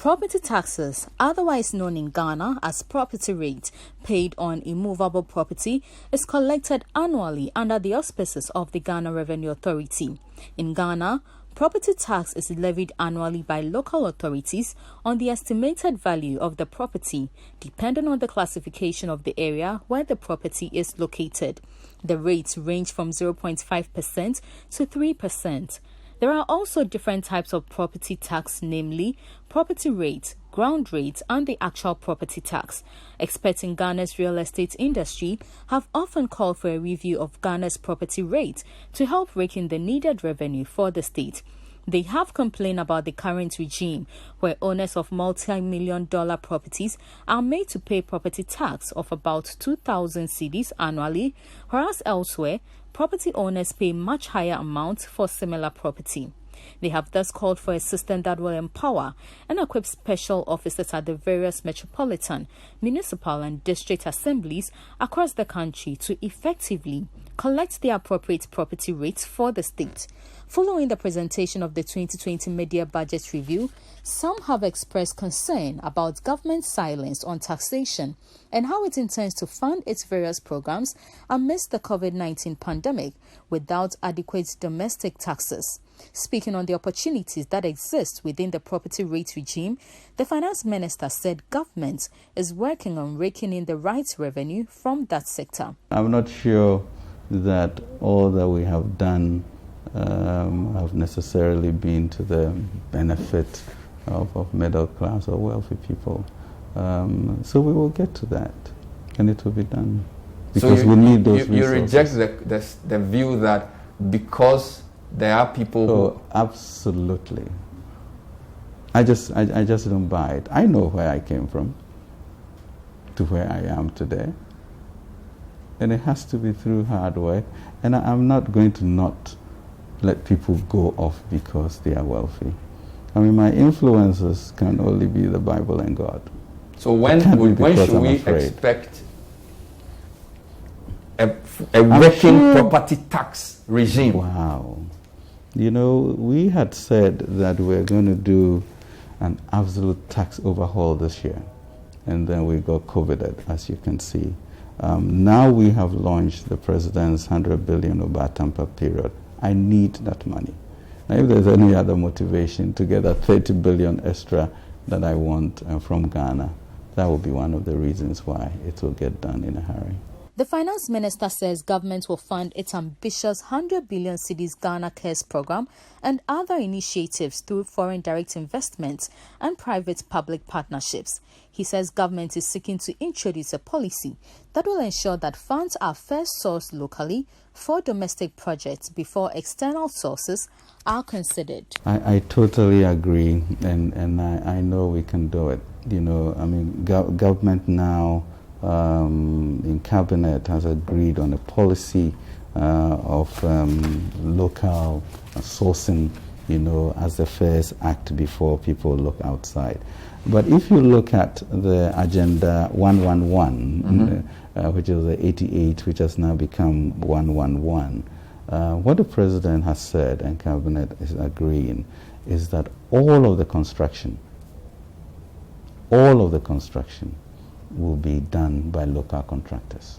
Property taxes, otherwise known in Ghana as property rate, paid on immovable property, is collected annually under the auspices of the Ghana Revenue Authority. In Ghana, property tax is levied annually by local authorities on the estimated value of the property, depending on the classification of the area where the property is located. The rates range from 0.5% to 3%. There are also different types of property tax, namely property rate, ground rate, and the actual property tax. Experts in Ghana's real estate industry have often called for a review of Ghana's property rate to help rake in the needed revenue for the state. They have complained about the current regime, where owners of multi-million-dollar properties are made to pay property tax of about 2,000 cedis annually, whereas elsewhere, property owners pay much higher amounts for similar property. They have thus called for a system that will empower and equip special officers at the various metropolitan, municipal and district assemblies across the country to effectively collect the appropriate property rates for the state. Following the presentation of the 2020 Media Budget Review, some have expressed concern about government silence on taxation and how it intends to fund its various programs amidst the COVID-19 pandemic without adequate domestic taxes. Speaking on the opportunities that exist within the property rate regime, the finance minister said government is working on raking in the right revenue from that sector. I'm not sure that all that we have done have necessarily been to the benefit of middle class or wealthy people. So we will get to that, and it will be done. Because so we need those resources. You reject the view that because there are people who... Absolutely. I just don't buy it. I know where I came from to where I am today. And it has to be through hard work. And I'm not going to not let people go off because they are wealthy. I mean, my influences can only be the Bible and God. So when should we expect a working property tax regime? Wow. You know, we had said that we're going to do an absolute tax overhaul this year. And then we got COVIDed, as you can see. Now we have launched the President's 100 billion over a tamper period. I need that money. Now, if there's any other motivation to get that 30 billion extra that I want from Ghana, that will be one of the reasons why it will get done in a hurry. The finance minister says government will fund its ambitious 100 billion cedis Ghana Cares program and other initiatives through foreign direct investments and private-public partnerships. He says government is seeking to introduce a policy that will ensure that funds are first sourced locally for domestic projects before external sources are considered. I totally agree, and I know we can do it. You know, I mean, government now in cabinet has agreed on a policy of local sourcing, you know, as the first act before people look outside. But if you look at the Agenda 111, which is the 88, which has now become 111, what the President has said and cabinet is agreeing is that all of the construction will be done by local contractors.